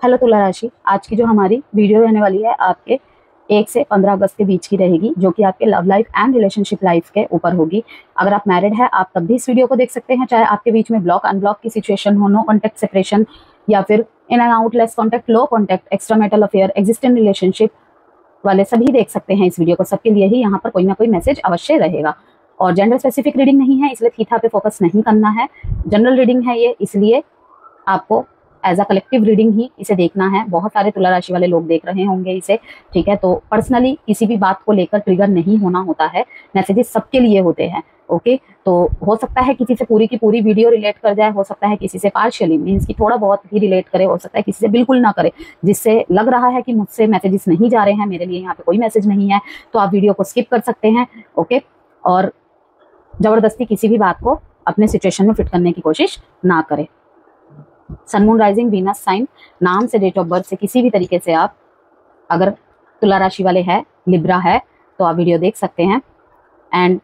Hello तुला राशि, आज की जो हमारी वीडियो रहने वाली है आपके 1 से 15 अगस्त के बीच की रहेगी, जो कि आपके love life and relationship life के ऊपर होगी। अगर आप मैरिड है आप तब भी इस वीडियो को देख सकते हैं, चाहे आपके बीच में ब्लॉक अनब्लॉक की सिचुएशन हो, नो कॉन्टैक्ट सेपरेशन या फिर in and out, less contact, low contact, extra marital affair, existent relationship वाले सभी देख सकते हैं इस वीडियो को। सबके लिए ही यहाँ पर कोई ना कोई मैसेज अवश्य रहेगा। और जेंडर स्पेसिफिक रीडिंग नहीं है, इसलिए थीथा पे फोकस नहीं करना है। जनरल रीडिंग है ये, इसलिए आपको एज अ कलेक्टिव रीडिंग ही इसे देखना है। बहुत सारे तुला राशि वाले लोग देख रहे होंगे इसे, ठीक है। तो पर्सनली किसी भी बात को लेकर ट्रिगर नहीं होना होता है, मैसेजेस सबके लिए होते हैं, ओके। तो हो सकता है किसी से पूरी की पूरी वीडियो रिलेट कर जाए, हो सकता है किसी से पार्शियली मीन्स की थोड़ा बहुत ही रिलेट करे, हो सकता है किसी से बिल्कुल ना करे। जिससे लग रहा है कि मुझसे मैसेजेस नहीं जा रहे हैं, मेरे लिए यहाँ पे कोई मैसेज नहीं है, तो आप वीडियो को स्किप कर सकते हैं, ओके। और जबरदस्ती किसी भी बात को अपने सिचुएशन में फिट करने की कोशिश ना करें। सन, मून, राइजिंग, वीनस साइन, नाम से, डेट ऑफ बर्थ से किसी भी तरीके से आप अगर तुला राशि वाले है, लिब्रा है, तो आप वीडियो देख सकते हैं। एंड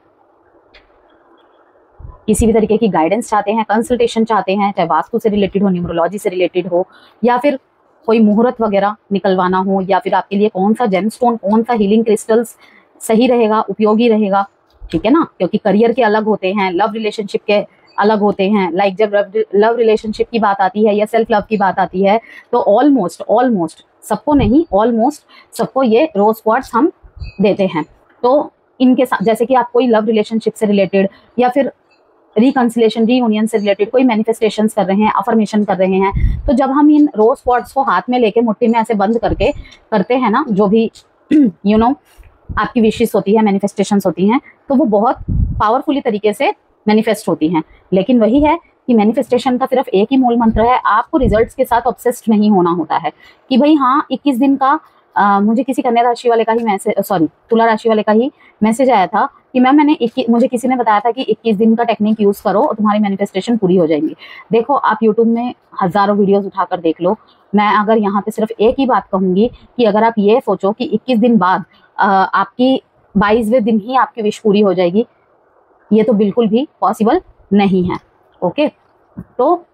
किसी भी तरीके की गाइडेंस चाहते हैं, कंसल्टेशन चाहते हैं, चाहे वास्तु से रिलेटेड हो, न्यूमरोलॉजी से रिलेटेड हो, या फिर कोई मुहूर्त वगैरह निकलवाना हो, या फिर आपके लिए कौन सा जेमस्टोन, कौन सा हीलिंग क्रिस्टल्स सही रहेगा, उपयोगी रहेगा, ठीक है ना। क्योंकि करियर के अलग होते हैं, लव रिलेशनशिप के अलग होते हैं। लाइक जब लव रिलेशनशिप की बात आती है या सेल्फ लव की बात आती है, तो ऑलमोस्ट सबको नहीं, ऑलमोस्ट सबको ये रोज क्वार्ट्स हम देते हैं। तो इनके साथ जैसे कि आप कोई लव रिलेशनशिप से रिलेटेड या फिर रिकंसिलेशन, रीयूनियन से रिलेटेड कोई मैनिफेस्टेशंस कर रहे हैं, अफर्मेशन कर रहे हैं, तो जब हम इन रोज क्वार्ट्स को हाथ में लेके मुट्ठी में ऐसे बंद करके करते हैं ना, जो भी यू नो आपकी विशेष होती है, मैनिफेस्टेशंस होती हैं, तो वो बहुत पावरफुली तरीके से मैनिफेस्ट होती हैं। लेकिन वही है कि मैनिफेस्टेशन का सिर्फ एक ही मूल मंत्र है, आपको रिजल्ट्स के साथ ऑब्सेस्ड नहीं होना होता है कि भाई हाँ 21 दिन का मुझे किसी कन्या राशि वाले का ही मैसेज, सॉरी तुला राशि वाले का ही मैसेज आया था कि मुझे किसी ने बताया था कि 21 दिन का टेक्निक यूज करो और तुम्हारी मैनिफेस्टेशन पूरी हो जाएंगी। देखो आप यूट्यूब में हजारों वीडियोस उठाकर देख लो, मैं अगर यहाँ पे सिर्फ एक ही बात कहूंगी कि अगर आप ये सोचो कि 21 दिन बाद आपकी 22वें दिन ही आपकी विश पूरी हो जाएगी, ये तो बिल्कुल भी पॉसिबल नहीं है, ओके। तो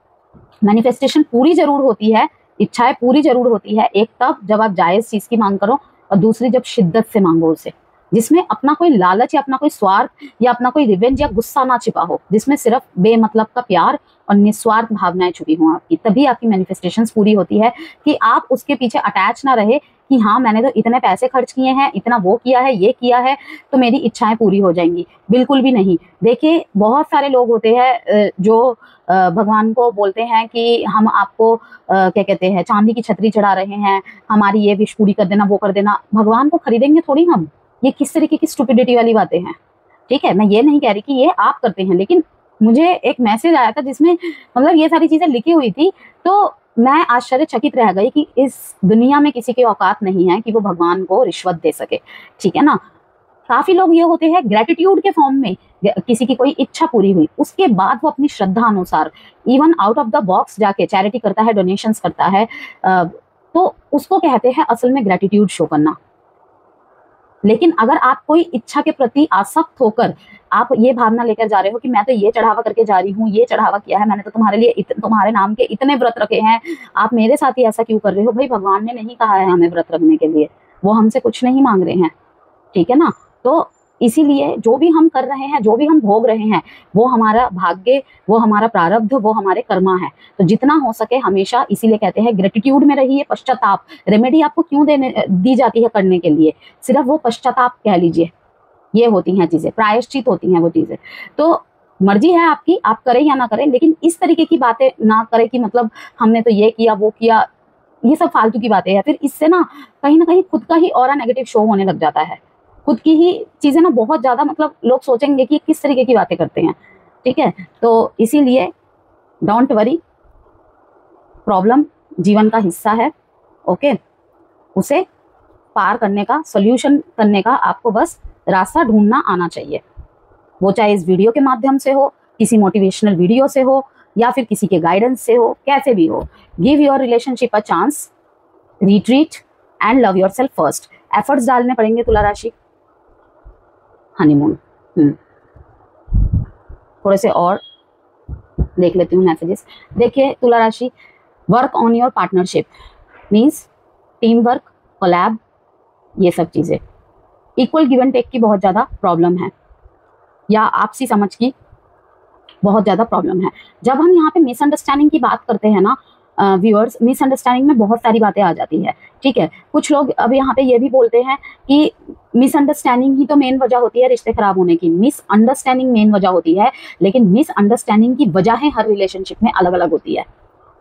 मैनिफेस्टेशन पूरी जरूर होती है, इच्छाएं पूरी जरूर होती है, एक तब जब आप जायज चीज की मांग करो, और दूसरी जब शिद्दत से मांगो उसे, जिसमें अपना कोई लालच या अपना कोई स्वार्थ या अपना कोई रिवेंज या गुस्सा ना छिपा हो, जिसमें सिर्फ बेमतलब का प्यार और निस्वार्थ भावनाएं छुपी हों आपकी, तभी आपकी मैनिफेस्टेशंस पूरी होती है। कि आप उसके पीछे अटैच ना रहे कि हाँ मैंने तो इतने पैसे खर्च किए हैं, इतना वो किया है, ये किया है, तो मेरी इच्छाएं पूरी हो जाएंगी, बिल्कुल भी नहीं। देखिए बहुत सारे लोग होते हैं जो भगवान को बोलते हैं कि हम आपको क्या कहते हैं, चांदी की छतरी चढ़ा रहे हैं, हमारी ये विश पूरी कर देना, वो कर देना। भगवान को खरीदेंगे थोड़ी हम, ये किस तरीके की स्टुपिडिटी वाली बातें हैं, ठीक है। मैं ये नहीं कह रही कि ये आप करते हैं, लेकिन मुझे एक मैसेज आया था जिसमें मतलब ये सारी चीजें लिखी हुई थी, तो मैं आश्चर्यचकित रह गई कि इस दुनिया में किसी की औकात नहीं है कि वो भगवान को रिश्वत दे सके, ठीक है ना। काफी लोग ये होते हैं ग्रेटिट्यूड के फॉर्म में, किसी की कोई इच्छा पूरी हुई उसके बाद वो अपनी श्रद्धा अनुसार even out of the box जाके चैरिटी करता है, डोनेशंस करता है, तो उसको कहते हैं असल में ग्रेटिट्यूड शो करना। लेकिन अगर आप कोई इच्छा के प्रति आसक्त होकर आप ये भावना लेकर जा रहे हो कि मैं तो ये चढ़ावा करके जा रही हूँ, ये चढ़ावा किया है मैंने, तो तुम्हारे लिए तुम्हारे नाम के इतने व्रत रखे हैं, आप मेरे साथ ही ऐसा क्यों कर रहे हो? भाई भगवान ने नहीं कहा है हमें व्रत रखने के लिए, वो हमसे कुछ नहीं मांग रहे हैं, ठीक है ना। तो इसीलिए जो भी हम कर रहे हैं, जो भी हम भोग रहे हैं, वो हमारा भाग्य, वो हमारा प्रारब्ध, वो हमारे कर्मा है। तो जितना हो सके हमेशा, इसीलिए कहते हैं ग्रेटिट्यूड में रहिए। पश्चाताप रेमेडी आपको क्यों दी जाती है करने के लिए? सिर्फ वो पश्चाताप कह लीजिए, ये होती हैं चीजें, प्रायश्चित होती हैं वो चीजें। तो मर्जी है आपकी, आप करें या ना करें, लेकिन इस तरीके की बातें ना करें कि मतलब हमने तो ये किया वो किया, ये सब फालतू की बातें हैं। फिर इससे ना कहीं खुद का ही ऑरा नेगेटिव शो होने लग जाता है, खुद की ही चीजें ना बहुत ज्यादा, मतलब लोग सोचेंगे कि किस तरीके की बातें करते हैं, ठीक है। तो इसीलिए डोंट वरी, प्रॉब्लम जीवन का हिस्सा है, ओके। उसे पार करने का, सोल्यूशन करने का आपको बस रास्ता ढूंढना आना चाहिए। वो चाहे इस वीडियो के माध्यम से हो, किसी मोटिवेशनल वीडियो से हो, या फिर किसी के गाइडेंस से हो, कैसे भी हो। Give your relationship a chance, retreat and love your self first. Efforts डालने पड़ेंगे तुला राशि। हनीमून थोड़े से और देख लेती हूँ मैसेजेस। देखिए तुला राशि, work on your partnership, means team work, collab, ये सब चीज़ें। इक्वल गिव एंड टेक की बहुत ज़्यादा प्रॉब्लम है, या आपसी समझ की बहुत ज़्यादा प्रॉब्लम है। जब हम यहाँ पे मिसअंडरस्टैंडिंग की बात करते हैं ना व्यूअर्स, मिसअंडरस्टैंडिंग में बहुत सारी बातें आ जाती है, ठीक है। कुछ लोग अब यहाँ पे ये भी बोलते हैं कि मिसअंडरस्टैंडिंग ही तो मेन वजह होती है रिश्ते खराब होने की। मिसअंडरस्टैंडिंग मेन वजह होती है, लेकिन मिसअंडरस्टैंडिंग की वजहें हर रिलेशनशिप में अलग अलग होती है,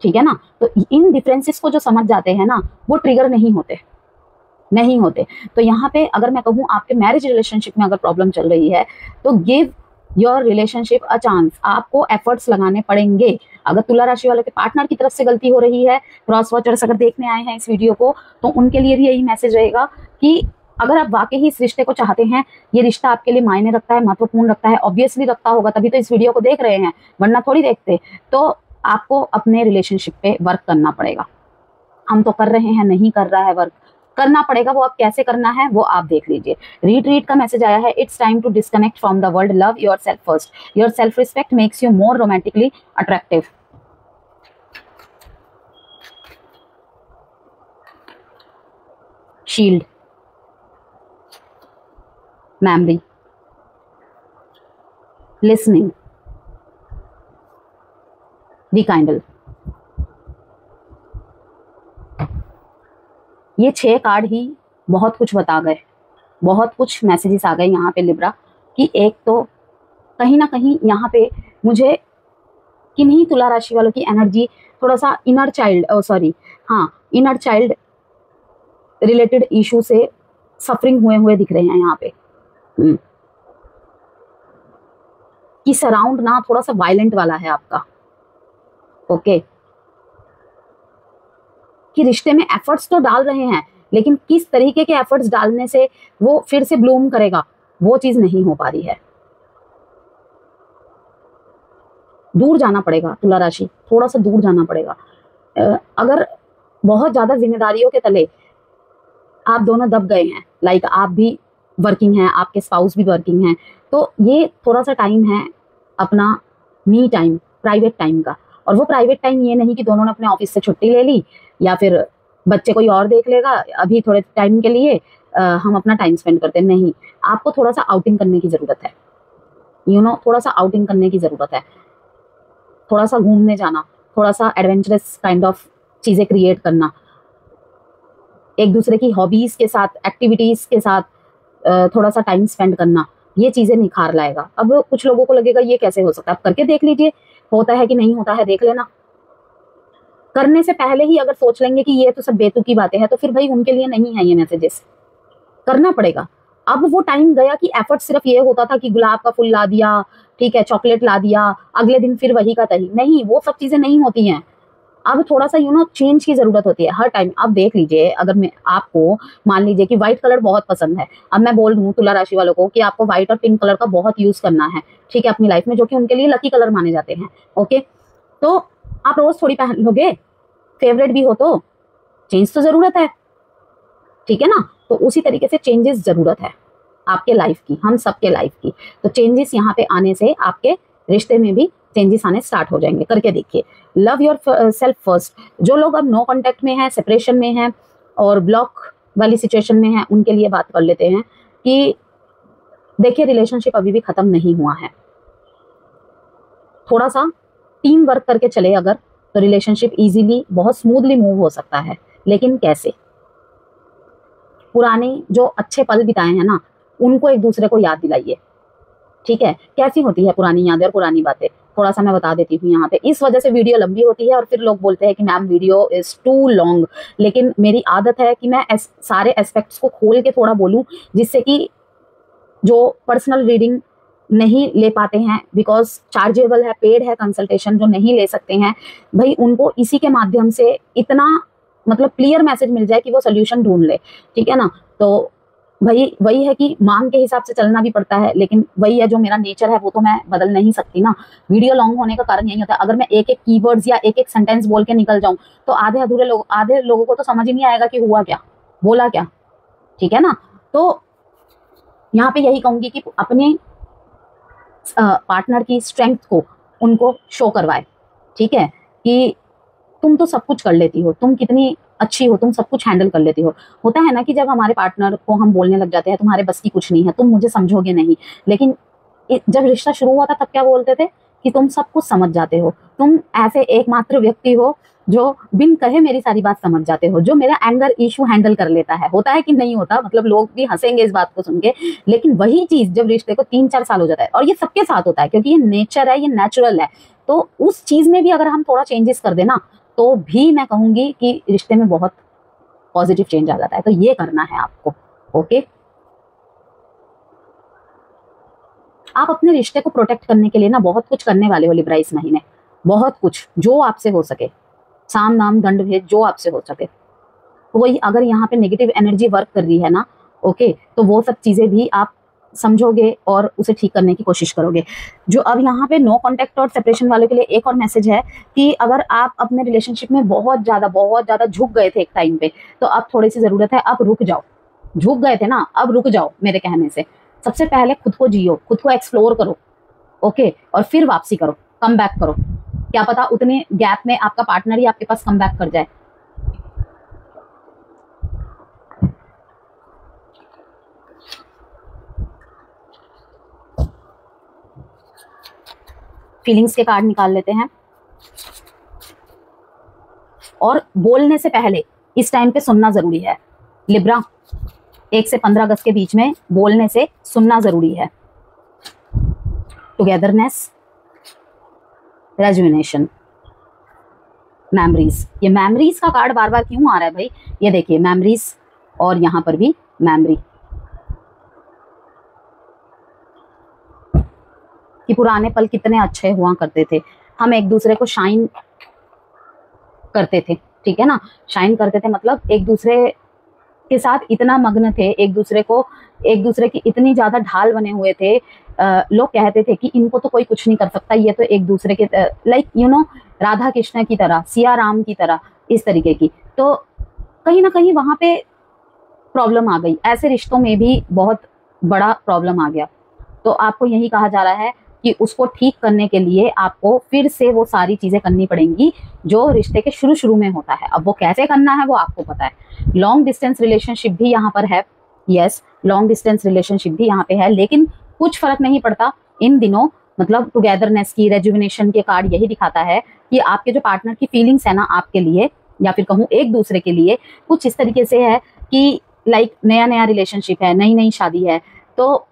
ठीक है ना। तो इन डिफरेंसेस को जो समझ जाते हैं ना, वो ट्रिगर नहीं होते। तो यहाँ पे अगर मैं कहूँ आपके मैरिज रिलेशनशिप में अगर प्रॉब्लम चल रही है, तो give your relationship a chance. आपको एफर्ट्स लगाने पड़ेंगे। अगर तुला राशि वालों के पार्टनर की तरफ से गलती हो रही है, क्रॉस वॉचर्स अगर देखने आए हैं इस वीडियो को, तो उनके लिए भी यही मैसेज रहेगा कि अगर आप वाकई ही इस रिश्ते को चाहते हैं, ये रिश्ता आपके लिए मायने रखता है, महत्वपूर्ण रखता है, ऑब्वियसली रखता होगा, तभी तो इस वीडियो को देख रहे हैं, वरना थोड़ी देखते। तो आपको अपने रिलेशनशिप पे वर्क करना पड़ेगा। हम तो कर रहे हैं, नहीं कर रहा है वर्क, करना पड़ेगा। वो अब कैसे करना है वो आप देख लीजिए। रीट्रीट का मैसेज आया है, it's time to disconnect from the world, love your self first, your self respect makes you more romantically attractive. Shield, memory, listening, the kindle. ये 6 कार्ड ही बहुत कुछ बता गए, बहुत कुछ मैसेजेस आ गए यहाँ पे लिब्रा कि एक तो कहीं ना कहीं यहाँ पे मुझे किन्हीं तुला राशि वालों की एनर्जी थोड़ा सा इनर चाइल्ड रिलेटेड इशू से सफरिंग हुए दिख रहे हैं यहाँ पे। कि सराउंड ना थोड़ा सा वायलेंट वाला है आपका, ओके। कि रिश्ते में एफर्ट्स तो डाल रहे हैं, लेकिन किस तरीके के एफर्ट्स डालने से वो फिर से ब्लूम करेगा, वो चीज नहीं हो पा रही है। दूर जाना पड़ेगा तुला राशि, थोड़ा सा दूर जाना पड़ेगा। अगर बहुत ज्यादा जिम्मेदारियों के तले आप दोनों दब गए हैं, लाइक आप भी वर्किंग हैं, आपके स्पाउस भी वर्किंग हैं, तो ये थोड़ा सा टाइम है अपना मी टाइम, प्राइवेट टाइम का। और वो प्राइवेट टाइम ये नहीं कि दोनों ने अपने ऑफिस से छुट्टी ले ली या फिर बच्चे कोई और देख लेगा अभी थोड़े टाइम के लिए, हम अपना टाइम स्पेंड करते हैं, नहीं। आपको थोड़ा सा आउटिंग करने की जरूरत है, थोड़ा सा आउटिंग करने की जरूरत है। थोड़ा सा घूमने जाना, थोड़ा सा एडवेंचरस काइंड ऑफ चीजें क्रिएट करना, एक दूसरे की हॉबीज के साथ, एक्टिविटीज के साथ थोड़ा सा टाइम स्पेंड करना, ये चीजें निखार लाएगा। अब कुछ लोगों को लगेगा ये कैसे हो सकता है, आप करके देख लीजिए, होता है कि नहीं होता है देख लेना। करने से पहले ही अगर सोच लेंगे कि ये तो सब बेतुकी बातें हैं, तो फिर भाई उनके लिए नहीं है ये मैसेजेस। करना पड़ेगा। अब वो टाइम गया कि एफर्ट सिर्फ ये होता था कि गुलाब का फूल ला दिया, ठीक है, चॉकलेट ला दिया, अगले दिन फिर वही का तही, नहीं, वो सब चीजें नहीं होती हैं। अब थोड़ा सा चेंज की जरूरत होती है हर टाइम। अब देख लीजिए, अगर मैं आपको मान लीजिए कि व्हाइट कलर बहुत पसंद है, अब मैं बोल दूं तुला राशि वालों को कि आपको व्हाइट और पिंक कलर का बहुत यूज करना है, ठीक है, अपनी लाइफ में, जो कि उनके लिए लकी कलर माने जाते हैं, ओके। तो आप रोज थोड़ी पहन लोगे, फेवरेट भी हो तो चेंज तो जरूरत है, ठीक है ना। तो उसी तरीके से चेंजेस जरूरत है आपके लाइफ की, हम सबके लाइफ की। तो चेंजेस यहाँ पे आने से आपके रिश्ते में भी चेंजेस आने स्टार्ट हो जाएंगे। करके देखिए। Love your self first. जो लोग अब नो कांटेक्ट में हैं, सेपरेशन में हैं और ब्लॉक वाली सिचुएशन में हैं, उनके लिए बात कर लेते हैं कि देखिए, रिलेशनशिप अभी भी खत्म नहीं हुआ है। थोड़ा सा टीम वर्क करके चले अगर, तो रिलेशनशिप इजीली, बहुत स्मूथली मूव हो सकता है। लेकिन कैसे? पुराने जो अच्छे पल बिताए हैं ना, उनको एक दूसरे को याद दिलाइए, ठीक है। कैसी होती है पुरानी यादें और पुरानी बातें, थोड़ा सा मैं बता देती हूँ यहाँ पे। इस वजह से वीडियो लंबी होती है और फिर लोग बोलते हैं कि ma'am video is too long, लेकिन मेरी आदत है कि मैं सारे एस्पेक्ट्स को खोल के थोड़ा बोलूँ, जिससे कि जो पर्सनल रीडिंग नहीं ले पाते हैं, बिकॉज चार्जेबल है, पेड है कंसल्टेशन, जो नहीं ले सकते हैं भाई, उनको इसी के माध्यम से इतना मतलब क्लियर मैसेज मिल जाए कि वो सोल्यूशन ढूंढ ले, ठीक है ना। तो भाई वही है कि मांग के हिसाब से चलना भी पड़ता है, लेकिन वही है, जो मेरा नेचर है वो तो मैं बदल नहीं सकती ना। वीडियो लॉन्ग होने का कारण यही होता है, अगर मैं एक एक कीवर्ड्स या एक एक सेंटेंस बोल के निकल जाऊं, तो आधे लोगों को तो समझ ही नहीं आएगा कि हुआ क्या, बोला क्या, ठीक है ना। तो यहाँ पे यही कहूंगी कि अपने पार्टनर की स्ट्रेंथ को उनको शो करवाए, ठीक है, कि तुम तो सब कुछ कर लेती हो, तुम कितनी अच्छी हो, तुम सब कुछ हैंडल कर लेती हो। होता है ना कि जब हमारे पार्टनर को हम बोलने लग जाते हैं तुम्हारे बस की कुछ नहीं है, तुम मुझे समझोगे नहीं, लेकिन जब रिश्ता शुरू हुआ था तब क्या बोलते थे कि तुम सब कुछ समझ जाते हो, तुम ऐसे एकमात्र व्यक्ति हो जो बिन कहे मेरी सारी बात समझ जाते हो, जो मेरा एंगर इशू हैंडल कर लेता है। होता है कि नहीं होता, मतलब लोग भी हंसेंगे इस बात को सुन के, लेकिन वही चीज जब रिश्ते को 3-4 साल हो जाता है, और ये सबके साथ होता है क्योंकि ये नेचर है, ये नेचुरल है, तो उस चीज में भी अगर हम थोड़ा चेंजेस कर देना तो भी मैं कहूंगी कि रिश्ते में बहुत पॉजिटिव चेंज आ जाता है। तो ये करना है आपको। ओके, आप अपने रिश्ते को प्रोटेक्ट करने के लिए ना बहुत कुछ करने वाले हो लिब्रा इस महीने, बहुत कुछ जो आपसे हो सके, साम नाम दंड भेद जो आपसे हो सके। वही अगर यहाँ पे नेगेटिव एनर्जी वर्क कर रही है ना, ओके, तो वो सब चीजें भी आप समझोगे और उसे ठीक करने की कोशिश करोगे। जो अब यहाँ पे नो कॉन्टेक्ट और सेपरेशन वालों के लिए एक और मैसेज है कि अगर आप अपने रिलेशनशिप में बहुत ज्यादा झुक गए थे एक टाइम पे, तो अब थोड़ी सी जरूरत है, अब रुक जाओ। झुक गए थे ना, अब रुक जाओ मेरे कहने से। सबसे पहले खुद को जियो, खुद को एक्सप्लोर करो, ओके, और फिर वापसी करो, कम बैक करो। क्या पता उतने गैप में आपका पार्टनर ही आपके पास कम बैक कर जाए। फीलिंग्स के कार्ड निकाल लेते हैं। और बोलने से पहले इस टाइम पे सुनना जरूरी है लिब्रा। 1 से 15 अगस्त के बीच में बोलने से सुनना जरूरी है। Togetherness, rejuvenation, memories. ये मेमोरीज का कार्ड बार बार क्यों आ रहा है भाई? ये देखिए मेमोरीज, और यहां पर भी मेमोरी कि पुराने पल कितने अच्छे हुआ करते थे, हम एक दूसरे को शाइन करते थे, ठीक है ना, शाइन करते थे मतलब एक दूसरे के साथ इतना मग्न थे, एक दूसरे की इतनी ज्यादा ढाल बने हुए थे। लोग कहते थे कि इनको तो कोई कुछ नहीं कर सकता, ये तो एक दूसरे के like you know Radha Krishna की तरह, सिया राम की तरह, इस तरीके की। तो कहीं ना कहीं वहां पे प्रॉब्लम आ गई, ऐसे रिश्तों में भी बहुत बड़ा प्रॉब्लम आ गया। तो आपको यही कहा जा रहा है कि उसको ठीक करने के लिए आपको फिर से वो सारी चीजें करनी पड़ेंगी जो रिश्ते के शुरू शुरू में होता है। अब वो कैसे करना है वो आपको पता है। लॉन्ग डिस्टेंस रिलेशनशिप भी यहाँ पर है, यस, लॉन्ग डिस्टेंस रिलेशनशिप भी यहाँ पे है, लेकिन कुछ फर्क नहीं पड़ता इन दिनों। मतलब टुगेदरनेस की, रेजुविनेशन के कार्ड यही दिखाता है कि आपके जो पार्टनर की फीलिंग्स है ना आपके लिए, या फिर कहूँ एक दूसरे के लिए, कुछ इस तरीके से है कि लाइक नया नया रिलेशनशिप है, नई नई शादी है, तो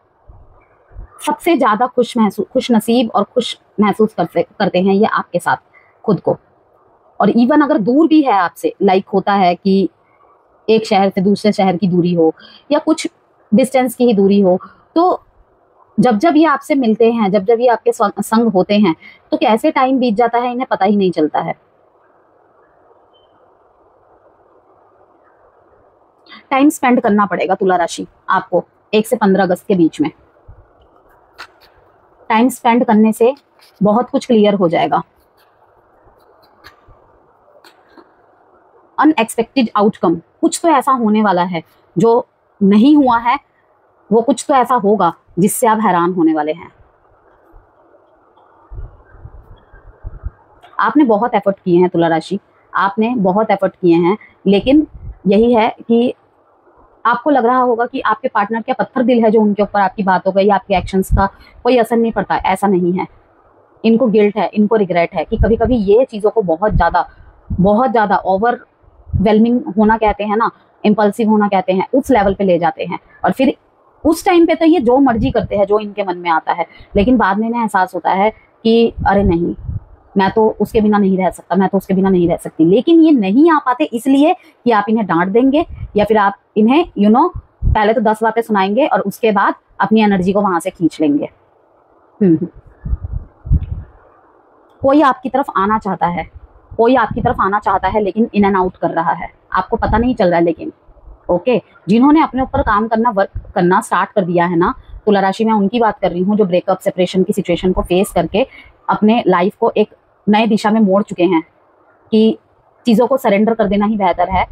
सबसे ज्यादा खुश नसीब और खुश महसूस करते हैं ये आपके साथ खुद को। और इवन अगर दूर भी है आपसे, लाइक होता है कि एक शहर से दूसरे शहर की दूरी हो या कुछ डिस्टेंस की ही दूरी हो, तो जब जब ये आपसे मिलते हैं, जब जब ये आपके संग होते हैं, तो कैसे टाइम बीत जाता है इन्हें पता ही नहीं चलता है। टाइम स्पेंड करना पड़ेगा तुला राशि आपको 1 से 15 अगस्त के बीच में। टाइम स्पेंड करने से बहुत कुछ क्लियर हो जाएगा। अनएक्सपेक्टेड आउटकम, कुछ तो ऐसा होने वाला है जो नहीं हुआ है, वो कुछ तो ऐसा होगा जिससे आप हैरान होने वाले हैं। आपने बहुत एफर्ट किए हैं तुला राशि, आपने बहुत एफर्ट किए हैं, लेकिन यही है कि आपको लग रहा होगा कि आपके पार्टनर क्या पत्थर दिल है जो उनके ऊपर आपकी बातों का या आपके एक्शंस का कोई असर नहीं पड़ता। ऐसा नहीं है। इनको गिल्ट है, इनको रिग्रेट है कि कभी कभी ये चीज़ों को बहुत ज़्यादा ओवरवेलमिंग होना कहते हैं ना, इम्पल्सिव होना कहते हैं, उस लेवल पे ले जाते हैं। और फिर उस टाइम पे तो ये जो मर्जी करते हैं, जो इनके मन में आता है, लेकिन बाद में इन्हें एहसास होता है कि अरे नहीं, मैं तो उसके बिना नहीं रह सकता, मैं तो उसके बिना नहीं रह सकती। लेकिन ये नहीं आ पाते इसलिए कि आप इन्हें डांट देंगे या फिर आप इन्हें पहले तो 10 बातें सुनाएंगे और उसके बाद अपनी एनर्जी को वहां से खींच लेंगे। कोई आपकी तरफ आना चाहता है, कोई आपकी तरफ आना चाहता है, लेकिन इन एंड आउट कर रहा है, आपको पता नहीं चल रहा है। लेकिन ओके, जिन्होंने अपने ऊपर काम करना, वर्क करना स्टार्ट कर दिया है ना तुला राशि, मैं उनकी बात कर रही हूँ जो ब्रेकअप, सेपरेशन की सिचुएशन को फेस करके अपने लाइफ को एक नए दिशा में मोड़ चुके हैं कि चीज़ों को सरेंडर कर देना ही बेहतर है,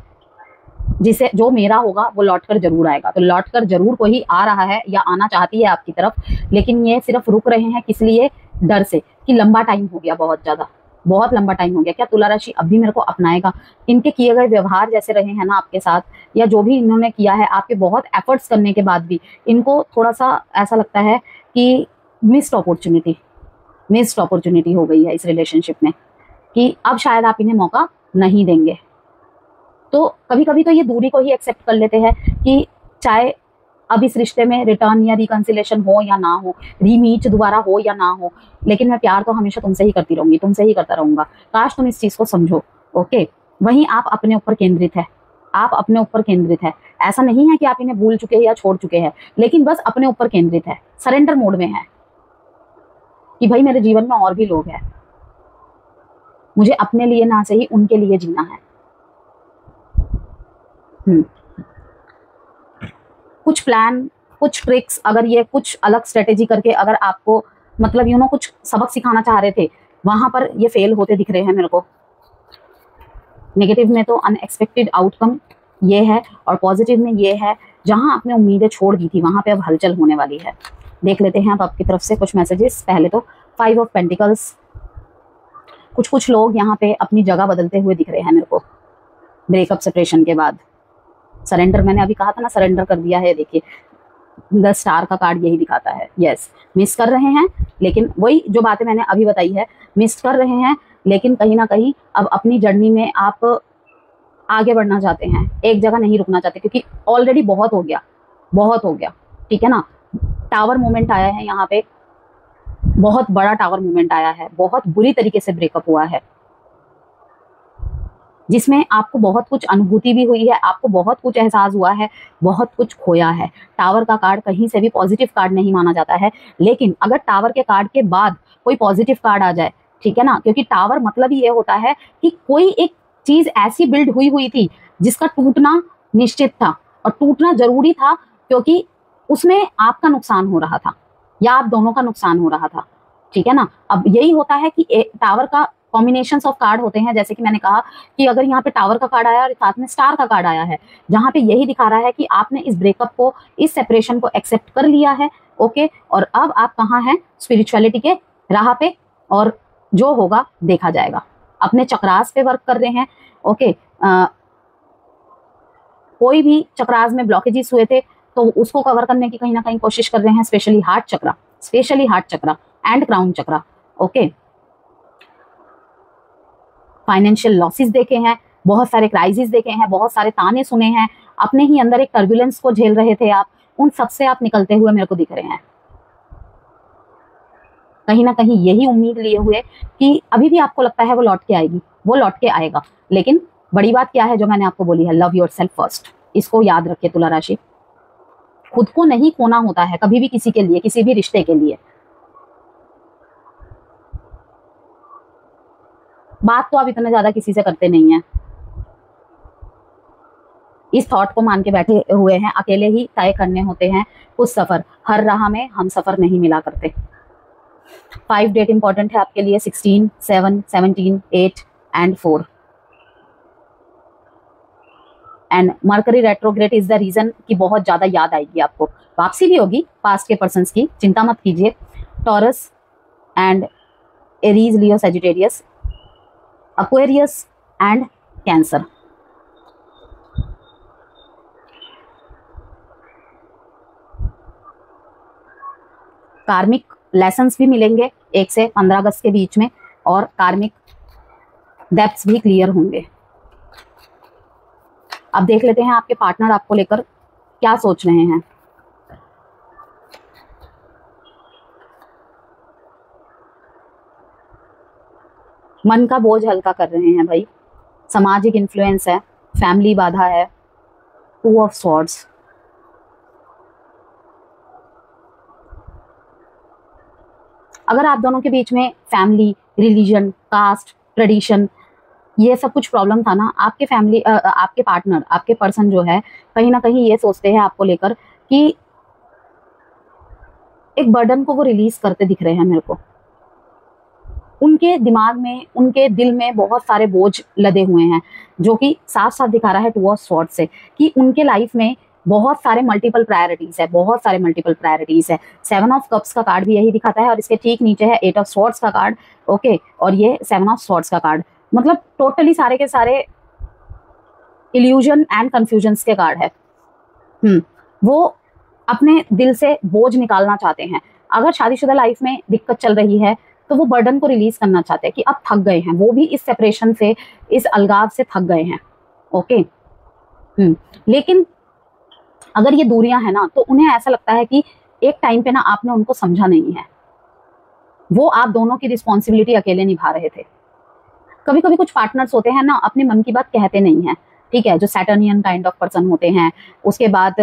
जिसे जो मेरा होगा वो लौट कर जरूर आएगा। तो लौट कर जरूर कोई आ रहा है या आना चाहती है आपकी तरफ, लेकिन ये सिर्फ रुक रहे हैं किस लिए? डर से कि लंबा टाइम हो गया, बहुत ज़्यादा बहुत लंबा टाइम हो गया, क्या तुला राशि अब भी मेरे को अपनाएगा? इनके किए गए व्यवहार जैसे रहे हैं ना आपके साथ, या जो भी इन्होंने किया है आपके बहुत एफर्ट्स करने के बाद भी, इनको थोड़ा सा ऐसा लगता है कि मिस्ड अपॉर्चुनिटी हो गई है इस रिलेशनशिप में, कि अब शायद आप इन्हें मौका नहीं देंगे। तो कभी कभी तो ये दूरी को ही एक्सेप्ट कर लेते हैं कि चाहे अब इस रिश्ते में रिटर्न या रिकंसिलेशन हो या ना हो, रीमीट दोबारा हो या ना हो, लेकिन मैं प्यार तो हमेशा तुमसे ही करती रहूंगी, तुमसे ही करता रहूंगा। काश तुम इस चीज को समझो। ओके, वहीं आप अपने ऊपर केंद्रित है, आप अपने ऊपर केंद्रित है। ऐसा नहीं है कि आप इन्हें भूल चुके हैं या छोड़ चुके हैं, लेकिन बस अपने ऊपर केंद्रित है, सरेंडर मोड में है कि भाई मेरे जीवन में और भी लोग हैं, मुझे अपने लिए ना सही उनके लिए जीना है। कुछ प्लान, कुछ ट्रिक्स, अगर ये कुछ अलग स्ट्रेटेजी करके अगर आपको मतलब कुछ सबक सिखाना चाह रहे थे, वहां पर ये फेल होते दिख रहे हैं मेरे को। नेगेटिव में तो अनएक्सपेक्टेड आउटकम ये है, और पॉजिटिव में ये है जहां आपने उम्मीदें छोड़ दी थी वहां पे अब हलचल होने वाली है। देख लेते हैं अब आपकी तरफ से कुछ मैसेजेस। पहले तो 5 ऑफ पेंटिकल्स, कुछ लोग यहाँ पे अपनी जगह बदलते हुए दिख रहे हैं मेरे को ब्रेकअप सेपरेशन के बाद। सरेंडर, मैंने अभी कहा था ना सरेंडर कर दिया है, देखिए द स्टार का कार्ड यही दिखाता है। यस, मिस कर रहे हैं, लेकिन वही जो बातें मैंने अभी बताई है, मिस कर रहे हैं, लेकिन कहीं ना कहीं अब अपनी जर्नी में आप आगे बढ़ना चाहते हैं, एक जगह नहीं रुकना चाहते, क्योंकि ऑलरेडी बहुत हो गया, ठीक है ना। टावर मूवमेंट आया है यहाँ पे, बहुत बड़ा टावर मूवमेंट आया है, बहुत बुरी तरीके से ब्रेकअप हुआ है, जिसमें आपको बहुत कुछ अनुभूति भी हुई है, आपको बहुत कुछ एहसास हुआ है, बहुत कुछ खोया है। टावर का कार्ड कहीं से भी पॉजिटिव कार्ड नहीं माना जाता है, लेकिन अगर टावर के कार्ड के बाद कोई पॉजिटिव कार्ड आ जाए, ठीक है ना, क्योंकि टावर मतलब ही ये होता है कि कोई एक चीज ऐसी बिल्ड हुई थी जिसका टूटना निश्चित था, और टूटना जरूरी था, क्योंकि उसमें आपका नुकसान हो रहा था या आप दोनों का नुकसान हो रहा था, ठीक है ना। अब यही होता है कि टावर का कॉम्बिनेशंस ऑफ कार्ड होते हैं, जैसे कि मैंने कहा कि अगर यहाँ पे टावर का कार्ड आया और साथ में स्टार का कार्ड आया है, जहाँ पे यही दिखा रहा है कि आपने इस ब्रेकअप को, इस सेपरेशन को एक्सेप्ट कर लिया है। ओके, और अब आप कहाँ हैं? स्पिरिचुअलिटी के राह पे, और जो होगा देखा जाएगा। अपने चक्रास पे वर्क कर रहे हैं। ओके, कोई भी चक्रास में ब्लॉकेजेस हुए थे तो उसको कवर करने की कहीं ना कहीं कोशिश कर रहे हैं, specially heart chakra and crown chakra. Okay, financial losses देखे हैं, बहुत सारे क्राइसिस देखे हैं, बहुत सारे ताने सुने हैं, अपने ही अंदर एक टर्बुलेंस को झेल रहे थे आप, उन सब से आप निकलते हुए मेरे को दिख रहे हैं। कहीं ना कहीं यही उम्मीद लिए हुए कि अभी भी आपको लगता है वो लौट के आएगी, वो लौट के आएगा, लेकिन बड़ी बात क्या है जो मैंने आपको बोली है, लव योरसेल्फ फर्स्ट। इसको याद रखिए तुला राशि, खुद को नहीं खोना होता है कभी भी किसी के लिए, किसी भी रिश्ते के लिए। बात तो आप इतना ज्यादा किसी से करते नहीं है, इस थॉट को मान के बैठे हुए हैं, अकेले ही तय करने होते हैं कुछ सफर, हर राह में हम सफर नहीं मिला करते। 5 डेट इंपॉर्टेंट है आपके लिए, 16, 7, 17, 8 and 4। And Mercury retrograde is the reason कि बहुत ज्यादा याद आएगी आपको, वापसी भी होगी पास्ट के पर्सन्स की, चिंता मत कीजिए। Taurus and Aries, Leo, Sagittarius, Aquarius and cancer. कार्मिक लेसन्स भी मिलेंगे 1 से 15 अगस्त के बीच में, और कार्मिक डेप्थ्स भी क्लियर होंगे। अब देख लेते हैं आपके पार्टनर आपको लेकर क्या सोच रहे हैं। मन का बोझ हल्का कर रहे हैं भाई, सामाजिक इन्फ्लुएंस है, फैमिली बाधा है, 2 ऑफ स्वॉर्ड्स। अगर आप दोनों के बीच में फैमिली, रिलीजन, कास्ट, ट्रेडिशन, ये सब कुछ प्रॉब्लम था ना, आपके फैमिली, आपके पार्टनर, आपके पर्सन जो है, कहीं ना कहीं ये सोचते हैं आपको लेकर कि एक बर्डन को वो रिलीज करते दिख रहे हैं मेरे को। उनके दिमाग में, उनके दिल में बहुत सारे बोझ लदे हुए हैं, जो कि साफ साफ दिखा रहा है 2 ऑफ स्वॉर्ड्स से कि उनके लाइफ में बहुत सारे मल्टीपल प्रायोरिटीज है, बहुत सारे मल्टीपल प्रायोरिटीज है। 7 ऑफ कप्स का कार्ड भी यही दिखाता है और इसके ठीक नीचे है 8 ऑफ स्वॉर्ड्स का कार्ड, ओके, और ये 7 ऑफ स्वॉर्ड्स का कार्ड। मतलब टोटली सारे के सारे इल्यूजन एंड कंफ्यूजन्स के कार्ड है। वो अपने दिल से बोझ निकालना चाहते हैं। अगर शादीशुदा लाइफ में दिक्कत चल रही है तो वो बर्डन को रिलीज करना चाहते हैं कि अब थक गए हैं, वो भी इस सेपरेशन से, इस अलगाव से थक गए हैं, ओके। लेकिन अगर ये दूरियां हैं ना, तो उन्हें ऐसा लगता है कि एक टाइम पे ना आपने उनको समझा नहीं है, वो आप दोनों की रिस्पॉन्सिबिलिटी अकेले निभा रहे थे। कभी कभी कुछ पार्टनर्स होते हैं ना, अपने मन की बात कहते नहीं है, ठीक है, जो सैटर्नियन काइंड ऑफ पर्सन होते हैं। उसके बाद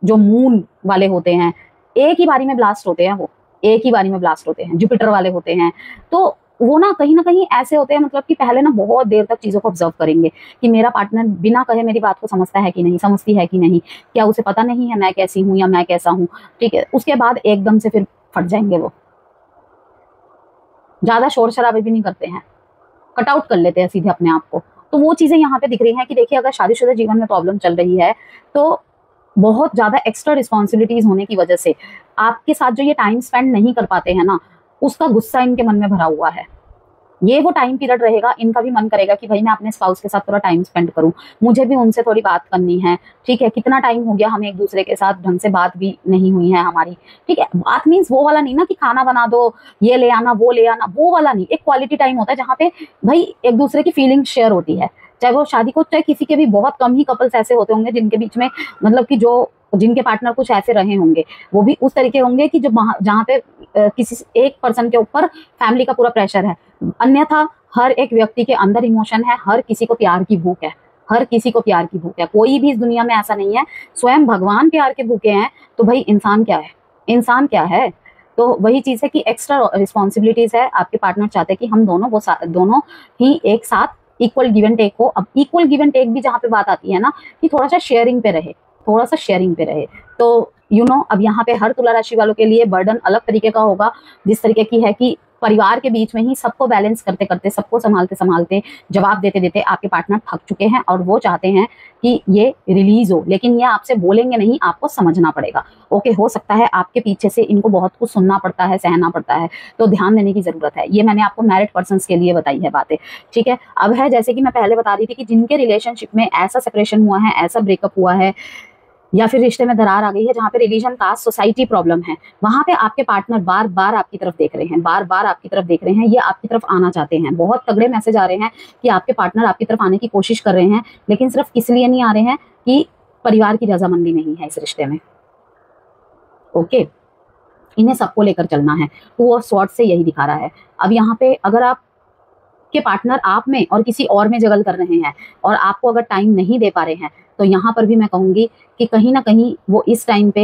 जो मून वाले होते हैं, एक ही बारी में ब्लास्ट होते हैं, वो एक ही बारी में ब्लास्ट होते हैं। जुपिटर वाले होते हैं, तो वो ना कहीं ऐसे होते हैं, मतलब कि पहले ना बहुत देर तक चीजों को ऑब्जर्व करेंगे कि मेरा पार्टनर बिना कहे मेरी बात को समझता है कि नहीं, समझती है कि नहीं, क्या उसे पता नहीं है मैं कैसी हूँ या मैं कैसा हूँ, ठीक है। उसके बाद एकदम से फिर फट जाएंगे वो। ज्यादा शोर शराबे भी नहीं करते हैं, कट आउट कर लेते हैं सीधे अपने आप को। तो वो चीजें यहाँ पे दिख रही हैं कि देखिए, अगर शादीशुदा जीवन में प्रॉब्लम चल रही है तो बहुत ज्यादा एक्स्ट्रा रिस्पॉन्सिबिलिटीज होने की वजह से आपके साथ जो ये टाइम स्पेंड नहीं कर पाते हैं ना, उसका गुस्सा इनके मन में भरा हुआ है। ये वो टाइम पीरियड रहेगा, इनका भी मन करेगा कि भाई मैं अपने स्पाउस के साथ थोड़ा टाइम स्पेंड करूं, मुझे भी उनसे थोड़ी बात करनी है, ठीक है। कितना टाइम हो गया हमें एक दूसरे के साथ ढंग से बात भी नहीं हुई है हमारी, ठीक है। बात मीन्स वो वाला नहीं ना कि खाना बना दो, ये ले आना, वो ले आना, वो वाला नहीं। एक क्वालिटी टाइम होता है जहाँ पे भाई एक दूसरे की फीलिंग शेयर होती है, चाहे वो शादी को, चाहे किसी के भी। बहुत कम ही कपल्स ऐसे होते होंगे जिनके बीच में, मतलब कि जिनके पार्टनर कुछ ऐसे रहे होंगे, वो भी उस तरीके होंगे कि जहाँ पे किसी एक पर्सन के ऊपर फैमिली का पूरा प्रेशर है। अन्यथा हर एक व्यक्ति के अंदर इमोशन है, हर किसी को प्यार की भूख है, हर किसी को प्यार की भूख है। कोई भी इस दुनिया में ऐसा नहीं है, स्वयं भगवान प्यार के भूखे हैं, तो भाई इंसान क्या है, इंसान क्या है। तो वही चीज है कि एक्स्ट्रा रिस्पॉन्सिबिलिटीज है। आपके पार्टनर चाहते हैं कि हम दोनों दोनों ही एक साथ इक्वल गिव एंड टेक हो। अब इक्वल गिव एंड टेक भी जहाँ पे बात आती है ना, कि थोड़ा सा शेयरिंग पे रहे, थोड़ा सा शेयरिंग पे रहे। तो अब यहाँ पे हर तुला राशि वालों के लिए बर्डन अलग तरीके का होगा। जिस तरीके की है कि परिवार के बीच में ही सबको बैलेंस करते करते, सबको संभालते संभालते, जवाब देते देते आपके पार्टनर थक चुके हैं और वो चाहते हैं कि ये रिलीज हो। लेकिन ये आपसे बोलेंगे नहीं, आपको समझना पड़ेगा, ओके। हो सकता है आपके पीछे से इनको बहुत कुछ सुनना पड़ता है, सहना पड़ता है, तो ध्यान देने की जरूरत है। ये मैंने आपको मैरिड पर्सन्स के लिए बताई है बातें, ठीक है। अब है जैसे कि मैं पहले बता रही थी कि जिनके रिलेशनशिप में ऐसा सेपरेशन हुआ है, ऐसा ब्रेकअप हुआ है, या फिर रिश्ते में दरार आ गई है, जहाँ पे रिलीजन, कास्ट, सोसाइटी प्रॉब्लम है, वहां पे आपके पार्टनर बार बार आपकी तरफ देख रहे हैं, बार बार आपकी तरफ देख रहे हैं, ये आपकी तरफ आना चाहते हैं। बहुत तगड़े मैसेज आ रहे हैं कि आपके पार्टनर आपकी तरफ आने की कोशिश कर रहे हैं, लेकिन सिर्फ इसलिए नहीं आ रहे हैं कि परिवार की रजामंदी नहीं है इस रिश्ते में, ओके। इन्हें सबको लेकर चलना है। 2 ऑफ स्वॉर्ड्स से यही दिखा रहा है। अब यहाँ पे अगर आप के पार्टनर आप में और किसी और में जगल कर रहे हैं और आपको अगर टाइम नहीं दे पा रहे हैं, तो यहाँ पर भी मैं कहूंगी कि कहीं ना कहीं वो इस टाइम पे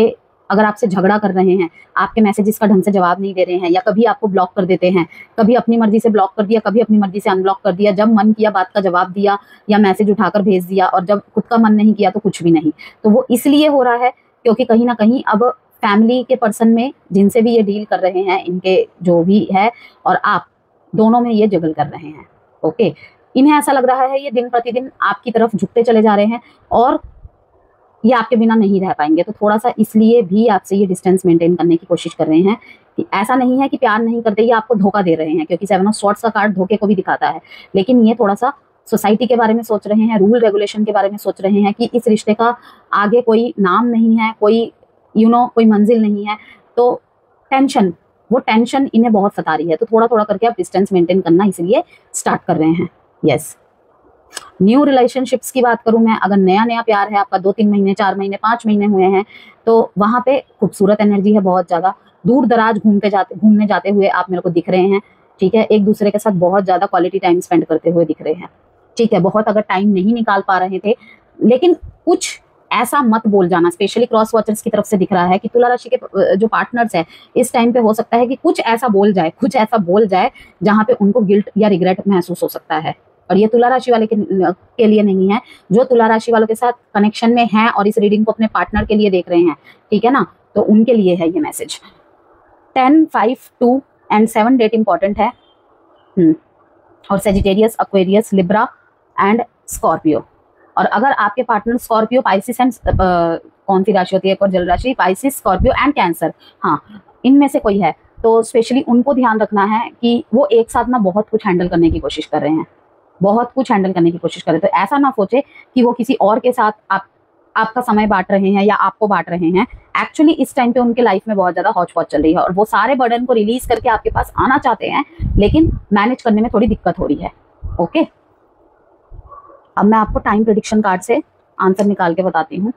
अगर आपसे झगड़ा कर रहे हैं, आपके मैसेजेस का ढंग से जवाब नहीं दे रहे हैं, या कभी आपको ब्लॉक कर देते हैं, कभी अपनी मर्जी से ब्लॉक कर दिया, कभी अपनी मर्जी से अनब्लॉक कर दिया, जब मन किया बात का जवाब दिया या मैसेज उठाकर भेज दिया, और जब खुद का मन नहीं किया तो कुछ भी नहीं। तो वो इसलिए हो रहा है क्योंकि कहीं ना कहीं अब फैमिली के पर्सन में, जिनसे भी ये डील कर रहे हैं, इनके जो भी है और आप दोनों में ये जगल कर रहे हैं, ओके। इन्हें ऐसा लग रहा है ये दिन प्रतिदिन आपकी तरफ झुकते चले जा रहे हैं और ये आपके बिना नहीं रह पाएंगे। तो थोड़ा सा इसलिए भी आपसे ये डिस्टेंस मेंटेन करने की कोशिश कर रहे हैं। कि ऐसा नहीं है कि प्यार नहीं करते, ये आपको धोखा दे रहे हैं, क्योंकि 7 ऑफ स्वॉर्ड्स का कार्ड धोखे को भी दिखाता है। लेकिन ये थोड़ा सा सोसाइटी के बारे में सोच रहे हैं, रूल रेगुलेशन के बारे में सोच रहे हैं कि इस रिश्ते का आगे कोई नाम नहीं है, कोई कोई मंजिल नहीं है। तो वो टेंशन इन्हें बहुत सता रही है। तो थोड़ा थोड़ा करके आप डिस्टेंस मेंटेन करना इसलिए स्टार्ट कर रहे हैं। यस, न्यू रिलेशनशिप्स की बात करूं मैं, अगर नया नया प्यार है आपका, 2-3 महीने, 4 महीने, 5 महीने हुए हैं, तो वहां पे खूबसूरत एनर्जी है बहुत ज्यादा। दूर दराज घूमने जाते हुए आप मेरे को दिख रहे हैं, ठीक है। एक दूसरे के साथ बहुत ज्यादा क्वालिटी टाइम स्पेंड करते हुए दिख रहे हैं, ठीक है। बहुत अगर टाइम नहीं निकाल पा रहे थे, लेकिन कुछ ऐसा मत बोल जाना, स्पेशली क्रॉस वॉचर्स की तरफ से दिख रहा है कि तुला राशि के जो पार्टनर्स है इस टाइम पे हो सकता है कि कुछ ऐसा बोल जाए जहां पे उनको गिल्ट या रिग्रेट महसूस हो सकता है। और ये तुला राशि वाले के लिए नहीं है। जो तुला राशि वालों के साथ कनेक्शन में है और इस रीडिंग को अपने पार्टनर के लिए देख रहे हैं, ठीक है ना, तो उनके लिए है ये मैसेज। 10, 5, 2 एंड 7 डेट इंपॉर्टेंट है। और Sagittarius, Aquarius, Libra and Scorpio. और अगर आपके पार्टनर स्कॉर्पियो, पाइसिस एंड कौन सी राशि होती है, एक और जल राशि, स्पाइसिस, स्कॉर्पियो एंड कैंसर। हाँ, इनमें से कोई है तो स्पेशली उनको ध्यान रखना है कि वो एक साथ ना बहुत कुछ हैंडल करने की कोशिश कर रहे हैं, बहुत कुछ हैंडल करने की कोशिश कर रहे हैं। तो ऐसा ना सोचे कि वो किसी और के साथ आपका समय बांट रहे हैं या आपको बांट रहे हैं। एक्चुअली इस टाइम पे उनके लाइफ में बहुत ज्यादा हौच पौच चल रही है और वो सारे बर्डन को रिलीज करके आपके पास आना चाहते हैं, लेकिन मैनेज करने में थोड़ी दिक्कत हो रही है। ओके, अब मैं आपको टाइम प्रेडिक्शन कार्ड से आंसर निकाल के बताती हूँ।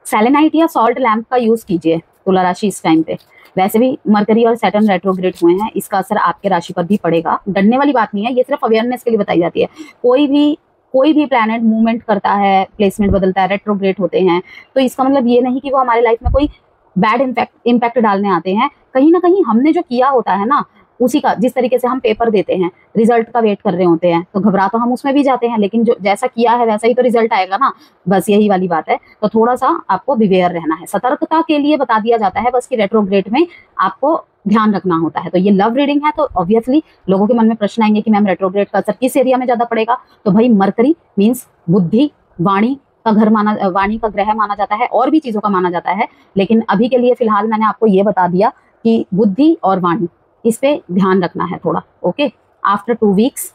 सेलेनाइट या सॉल्ट लैंप का यूज कीजिए तुला राशि इस टाइम पे। वैसे भी मरकरी और सैटर्न रेट्रोग्रेड हुए हैं, इसका असर आपके राशि पर भी पड़ेगा। डरने वाली बात नहीं है, ये सिर्फ अवेयरनेस के लिए बताई जाती है। कोई भी प्लैनेट मूवमेंट करता है, प्लेसमेंट बदलता है, रेट्रोग्रेड होते हैं, तो इसका मतलब ये नहीं कि वो हमारे लाइफ में कोई बैड इम्पैक्ट डालने आते हैं। कहीं ना कहीं हमने जो किया होता है ना, उसी का, जिस तरीके से हम पेपर देते हैं, रिजल्ट का वेट कर रहे होते हैं, तो घबरा तो हम उसमें भी जाते हैं, लेकिन जो जैसा किया है वैसा ही तो रिजल्ट आएगा ना, बस यही वाली बात है। तो थोड़ा सा आपको अवेयर रहना है, सतर्कता के लिए बता दिया जाता है बस कि रेट्रोग्रेड में आपको ध्यान रखना होता है। तो ये लव रीडिंग है, तो ऑब्वियसली लोगों के मन में प्रश्न आएंगे कि मैम रेट्रोग्रेड का असर किस एरिया में ज्यादा पड़ेगा। तो भाई मरकरी मीन्स बुद्धि, वाणी का घर माना, वाणी का ग्रह माना जाता है, और भी चीजों का माना जाता है, लेकिन अभी के लिए फिलहाल मैंने आपको ये बता दिया कि बुद्धि और वाणी, इस पे ध्यान रखना है थोड़ा। Okay, after 2 weeks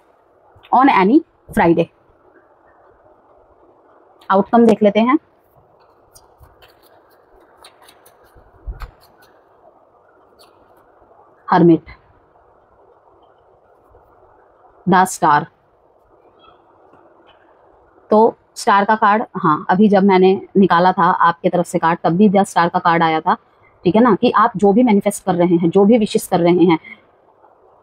on any Friday. Outcome देख लेते हैं। Hermit, the star. तो स्टार का कार्ड, हाँ अभी जब मैंने निकाला था आपके तरफ से कार्ड, तब भी द स्टार का कार्ड आया था। ठीक है ना, कि आप जो भी मैनिफेस्ट कर रहे हैं, जो भी विशेष कर रहे हैं,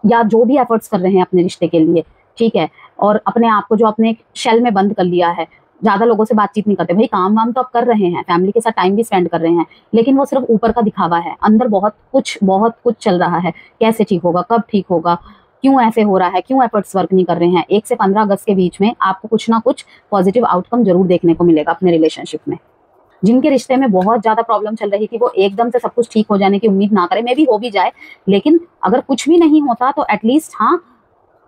या जो भी एफर्ट्स कर रहे हैं अपने रिश्ते के लिए, ठीक है, और अपने आप को जो अपने शेल में बंद कर लिया है, ज्यादा लोगों से बातचीत नहीं करते, भाई काम वाम तो आप कर रहे हैं, फैमिली के साथ टाइम भी स्पेंड कर रहे हैं, लेकिन वो सिर्फ ऊपर का दिखावा है, अंदर बहुत कुछ चल रहा है। कैसे ठीक होगा, कब ठीक होगा, क्यों ऐसे हो रहा है, क्यों एफर्ट्स वर्क नहीं कर रहे हैं। 1 से 15 अगस्त के बीच में आपको कुछ ना कुछ पॉजिटिव आउटकम जरूर देखने को मिलेगा अपने रिलेशनशिप में। जिनके रिश्ते में बहुत ज्यादा प्रॉब्लम चल रही थी, वो एकदम से सब कुछ ठीक हो जाने की उम्मीद ना करें, मे भी हो भी जाए, लेकिन अगर कुछ भी नहीं होता तो एटलीस्ट हाँ,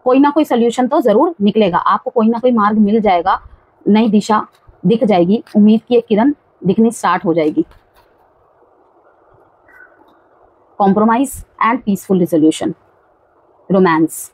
कोई ना कोई सोल्यूशन तो जरूर निकलेगा, आपको कोई ना कोई मार्ग मिल जाएगा, नई दिशा दिख जाएगी, उम्मीद की एक किरण दिखनी स्टार्ट हो जाएगी। Compromise and peaceful resolution, romance.